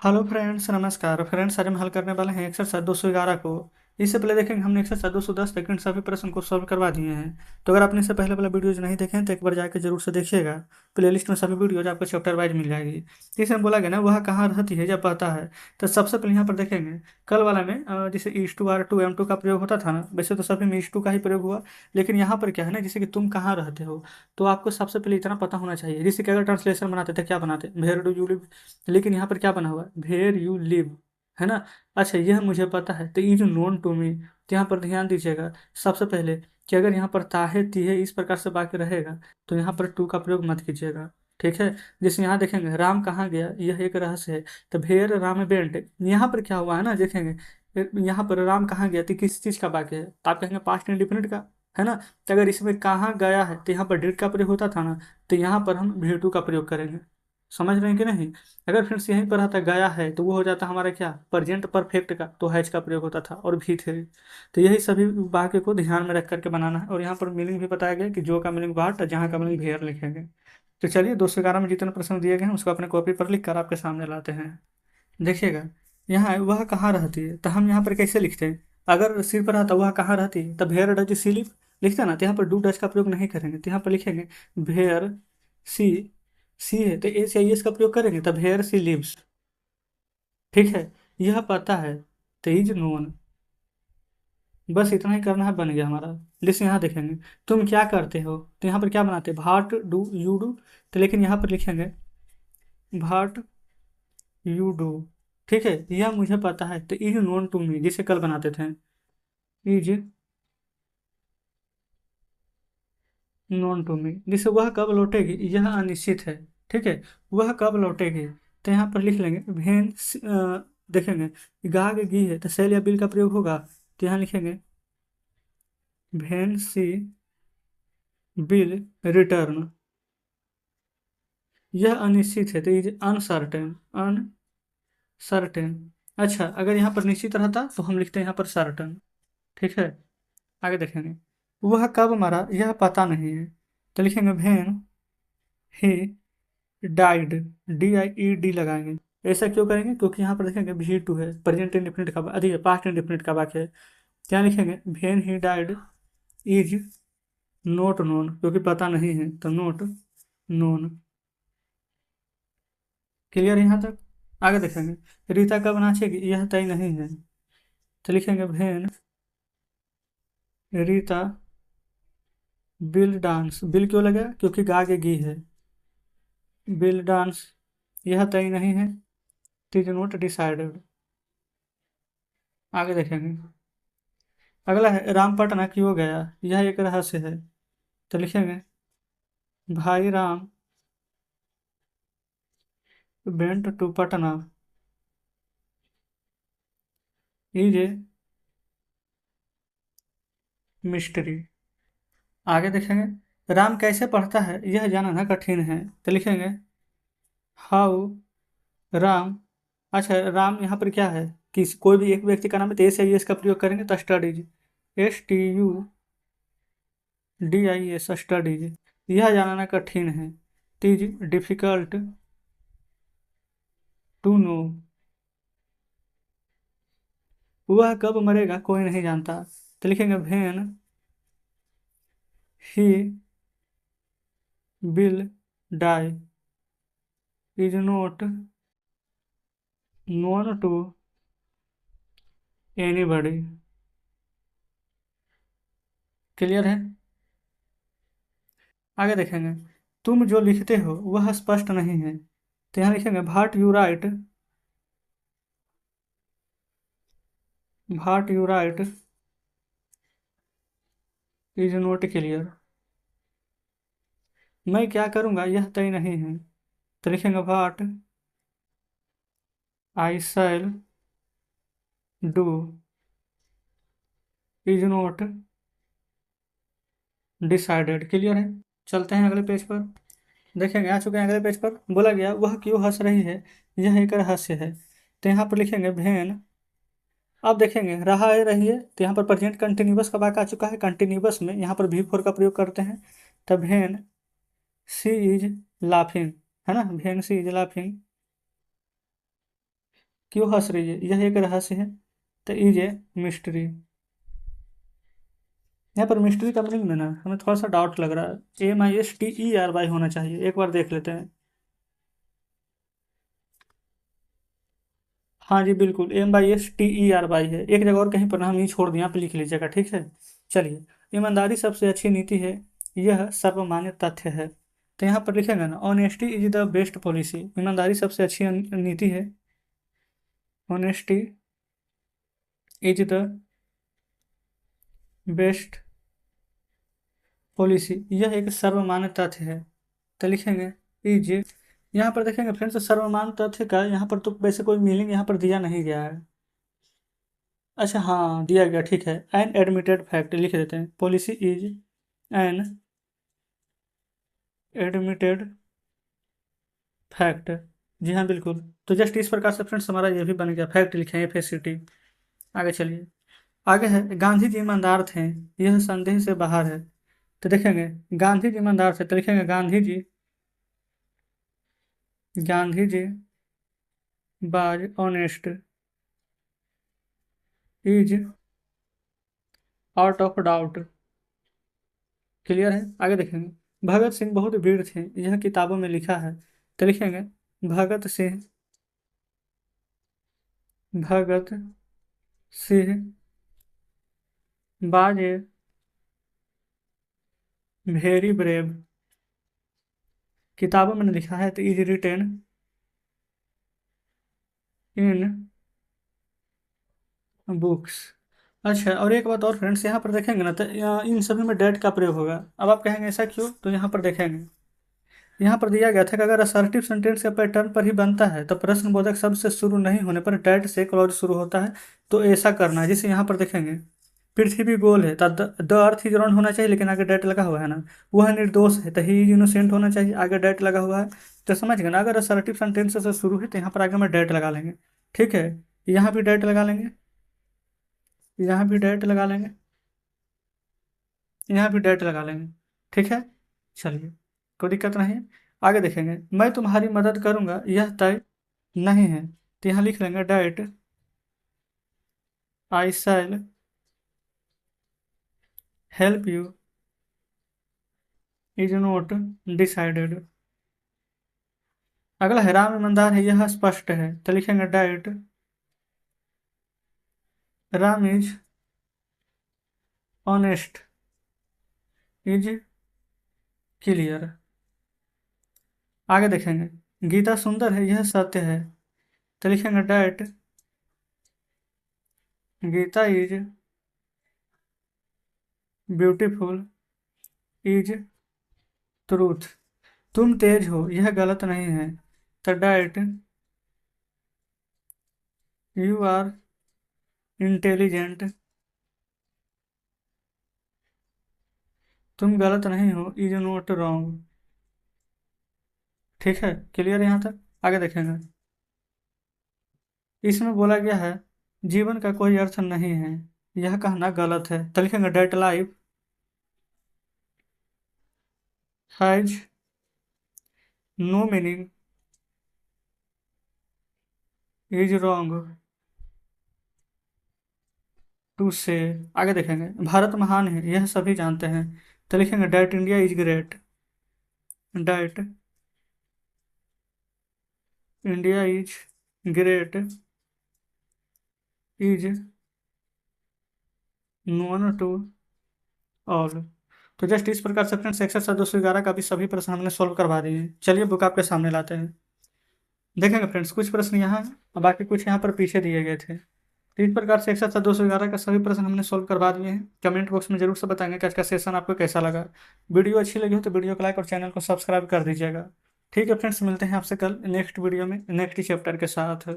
Hello friends, नमस्कार friends. आज हम हल करने वाले हैं एक्सरसाइज 211 को। इससे पहले देखेंगे हमने एक्सरसाइज 210 तक इन सभी प्रश्न को सॉल्व करवा दिए हैं। तो अगर आपने इससे पहले वाला वीडियोज नहीं देखे हैं तो एक बार जाकर जरूर से देखिएगा। प्लेलिस्ट में सभी वीडियोज आपको चैप्टर वाइज मिल जाएगी। इसे हम बोला गया ना, वह कहाँ रहती है जब पता है। तो सबसे पहले यहाँ पर देखेंगे कल वाला में जैसे is2 are2 am2 का प्रयोग होता था ना, वैसे तो सभी में is2 का ही प्रयोग हुआ। लेकिन यहाँ पर क्या है ना, जैसे कि तुम कहाँ रहते हो, तो आपको सबसे पहले इतना पता होना चाहिए। जैसे कि अगर ट्रांसलेशन बनाते थे क्या बनाते, वेयर डू यू लिव, लेकिन यहाँ पर क्या बना हुआ है, वेयर यू लिव, है ना। अच्छा, यह मुझे पता है, तो इज नोन टू मी। तो यहाँ पर ध्यान दीजिएगा सबसे पहले कि अगर यहाँ पर ताहे तीहे इस प्रकार से वाक्य रहेगा तो यहाँ पर टू का प्रयोग मत कीजिएगा। ठीक है। जैसे यहाँ देखेंगे राम कहाँ गया, यह एक रहस्य है। तो भेड़ राम बेंट, यहाँ पर क्या हुआ है ना, देखेंगे यहाँ पर राम कहाँ गया, तो किस चीज़ का वाक्य है, तो आप कहेंगे पास्ट इंडिफिनिट का, है ना। तो अगर इसमें कहाँ गया है तो यहाँ पर डिड का प्रयोग होता था ना, तो यहाँ पर हम भेटू का प्रयोग करेंगे। समझ रहे हैं कि नहीं। अगर फ्रेंड्स यहीं पर रहता गया है तो वो हो जाता हमारा क्या, प्रेजेंट परफेक्ट का, तो हैज का प्रयोग होता था और भी थे। तो यही सभी वाक्य को ध्यान में रख करके बनाना है। और यहाँ पर मीनिंग भी बताया गया कि जो का मीनिंग वाट, जहाँ का मीनिंग भेयर लिखेंगे। तो चलिए 211 में जितने प्रश्न दिए गए हैं उसको अपने कॉपी पर लिख कर आपके सामने लाते हैं। देखिएगा यहाँ वह कहाँ रहती है, तो हम यहाँ पर कैसे लिखते हैं। अगर सिर पर रहता वह कहाँ रहती है, तो भेयर डज सी लिव लिखते हैं ना, तो यहाँ पर डू डज का प्रयोग नहीं करेंगे, तो यहाँ पर लिखेंगे भेयर सी, सी है तो एस या एस का प्रयोग करेंगे, तब हेयर सी लिव्स। ठीक है। यह पता है, तो इज नोन। बस इतना ही करना है, बन गया हमारा। जैसे यहाँ देखेंगे तुम क्या करते हो, तो यहाँ पर क्या बनाते हैं, भाट डू यू डू, तो लेकिन यहाँ पर लिखेंगे भाट यू डू। ठीक है। यह मुझे पता है, तो इज नोन टू मी, जिसे कल बनाते थे, इज नोन टू मी। जिसे वह कब लौटेगी यह अनिश्चित है। ठीक है। वह कब लौटेगी, तो यहाँ पर लिख लेंगे भेन देखेंगे गाग गी है तो सेल या बिल का प्रयोग होगा, तो यहाँ लिखेंगे भेन सी बिल रिटर्न। यह अनिश्चित है तो इज अनसर्टेन, अनसर्टेन। अच्छा, अगर यहाँ पर निश्चित रहता तो हम लिखते हैं यहाँ पर सर्टन। ठीक है। आगे देखेंगे वह कब मरा यह पता नहीं है, तो लिखेंगे भेन ही डाइड, DIED लगाएंगे। ऐसा क्यों करेंगे, क्योंकि यहाँ पर देखेंगे V2 है, प्रेजेंट इंडेफिनिट का, अधिक पास्ट इंडेफिनिट का वाक्य है। क्या लिखेंगे when he died is note known, क्योंकि पता नहीं है तो नोट नोन। क्लियर यहाँ तक। आगे देखेंगे रीता कब नाचेगी यह तय नहीं है, तो लिखेंगे when Rita bill dance. Bill क्यों लगा, क्योंकि गा के गी है, बिल डांस। यह तय नहीं है, इज नोट डिसाइडेड। आगे देखेंगे अगला है राम पटना क्यों गया, यह एक रहस्य है, तो लिखेंगे भाई Ram went to Patna is a mystery. आगे देखेंगे राम कैसे पढ़ता है यह जानना कठिन है, तो लिखेंगे हाउ राम। अच्छा, राम यहाँ पर क्या है, किस कोई भी एक व्यक्ति का नाम है तो एस या एस का प्रयोग करेंगे, तो स्टडीज, STUDIES स्टडीज। यह जानना कठिन है, इज डिफिकल्ट टू नो। वह कब मरेगा कोई नहीं जानता, तो लिखेंगे when he will die is not known to anybody. Clear है। आगे देखेंगे तुम जो लिखते हो वह स्पष्ट नहीं है, तो यहाँ लिखेंगे what you write, what you write is not clear. मैं क्या करूँगा यह तय नहीं है, तो लिखेंगे what I shall do is not decided. Clear है। चलते हैं अगले पेज पर। देखेंगे आ चुके हैं अगले पेज पर। बोला गया वह क्यों हंस रही है यह एक रहस्य है, तो यहाँ पर लिखेंगे भेन। अब देखेंगे रहा है रही है, तो यहाँ पर प्रेजेंट कंटिन्यूअस का वाक्य आ चुका है। कंटिन्यूअस में यहाँ पर V4 का प्रयोग करते हैं, तब भेन सी इज लाफिंग, है ना, भेन सी इज लाफिंग। क्यों हंस रही है, यह एक रहस्य है। तो इज ए मिस्ट्री। यहाँ पर मिस्ट्री का मीनिंग में ना हमें थोड़ा सा डाउट लग रहा है, MISTERY होना चाहिए, एक बार देख लेते हैं। हाँ जी बिल्कुल, MISTERY है, एक जगह और कहीं पर ना हम ये छोड़ दिए, यहाँ पे लिख लीजिएगा, ठीक है। चलिए, ईमानदारी सबसे अच्छी नीति है, यह सर्वमान्य तथ्य है। तो यहाँ पर लिखेंगे ना, honesty is the best policy. ईमानदारी सबसे अच्छी नीति है। Honesty is the best policy, यह एक सर्वमान्य तथ्य है। तो लिखेंगे इज, यहाँ पर देखेंगे फ्रेंड्स, सर्वमान्य तथ्य का यहाँ पर तो वैसे कोई मीनिंग यहाँ पर दिया नहीं गया है। अच्छा हाँ, दिया गया, ठीक है। एन एडमिटेड फैक्ट लिख देते हैं, policy is an admitted fact. जी हाँ बिल्कुल। तो जस्ट इस प्रकार से फ्रेंड्स हमारा ये भी बन गया, फैक्ट लिखे हैं, FACT। आगे चलिए, आगे है गांधी जी ईमानदार थे, यह संदेह से बाहर है। तो देखेंगे गांधी जी ईमानदार थे, तो लिखेंगे गांधी जी बाज honest is out of doubt. Clear है। आगे देखेंगे, भगत सिंह बहुत वीर थे, यह किताबों में लिखा है। तो लिखेंगे भगत सिंह भगत सिंह बाज वेरी ब्रेव, किताबों में लिखा है। तो इज रिटेन इन बुक्स। अच्छा, और एक बात और फ्रेंड्स, यहाँ पर देखेंगे ना, तो इन सभी में डेट का प्रयोग होगा। अब आप कहेंगे ऐसा क्यों, तो यहाँ पर देखेंगे, यहाँ पर दिया गया था कि अगर असर्टिव सेंटेंस के पैटर्न पर ही बनता है तो प्रश्नबोधक शब्द से शुरू नहीं होने पर डेट से क्लॉज शुरू होता है, तो ऐसा करना है। जैसे यहाँ पर देखेंगे, पृथ्वी गोल है तो द अर्थ इज राउंड होना चाहिए, लेकिन आगे डेट लगा हुआ है ना। वह निर्दोष है तो ही इज इनोसेंट होना चाहिए, आगे डेट लगा हुआ है। तो समझ गए ना, अगर असर्टिव सेंटेंस से शुरू है तो यहाँ पर आगे में डेट लगा लेंगे, ठीक है। यहाँ भी डेट लगा लेंगे, यहाँ भी डेट लगा लेंगे, यहाँ भी डेट लगा लेंगे, ठीक है। चलिए, कोई दिक्कत नहीं है। आगे देखेंगे, मैं तुम्हारी मदद करूंगा यह तय नहीं है। तो यहाँ लिख लेंगे that I shall help you is not decided. अगला है राम ईमानदार है, यह स्पष्ट है। तो लिखेंगे that Ram is honest is clear. आगे देखेंगे, गीता सुंदर है, यह सत्य है। तो लिखेंगे that Geeta is beautiful is truth. तुम तेज हो, यह गलत नहीं है। तो डेट यू आर इंटेलिजेंट, तुम गलत नहीं हो, इज नॉट रॉन्ग। ठीक है, क्लियर यहाँ तक। आगे देखेंगे, इसमें बोला गया है जीवन का कोई अर्थ नहीं है, यह कहना गलत है। तो लिखेंगे that life has no meaning is wrong to say. आगे देखेंगे, भारत महान है, यह सभी जानते हैं। तो लिखेंगे that India is great, that India is great is known to all. तो जस्ट इस प्रकार से फ्रेंड्स एक्सरसाइज 211 का भी सभी प्रश्न हमने सॉल्व करवा दिए हैं। चलिए बुक आपके सामने लाते हैं, देखेंगे फ्रेंड्स, कुछ प्रश्न यहाँ हैं और बाकी कुछ यहाँ पर पीछे दिए गए थे। तो इस प्रकार से एक्सरसाइज 211 का सभी प्रश्न हमने सॉल्व करवा दिए हैं। कमेंट बॉक्स में जरूर से बताएंगे कि आज का सेशन आपको कैसा लगा। वीडियो अच्छी लगी हो तो वीडियो को लाइक और चैनल को सब्सक्राइब कर दीजिएगा। ठीक है फ्रेंड्स, मिलते हैं आपसे कल नेक्स्ट वीडियो में नेक्स्ट चैप्टर के साथ।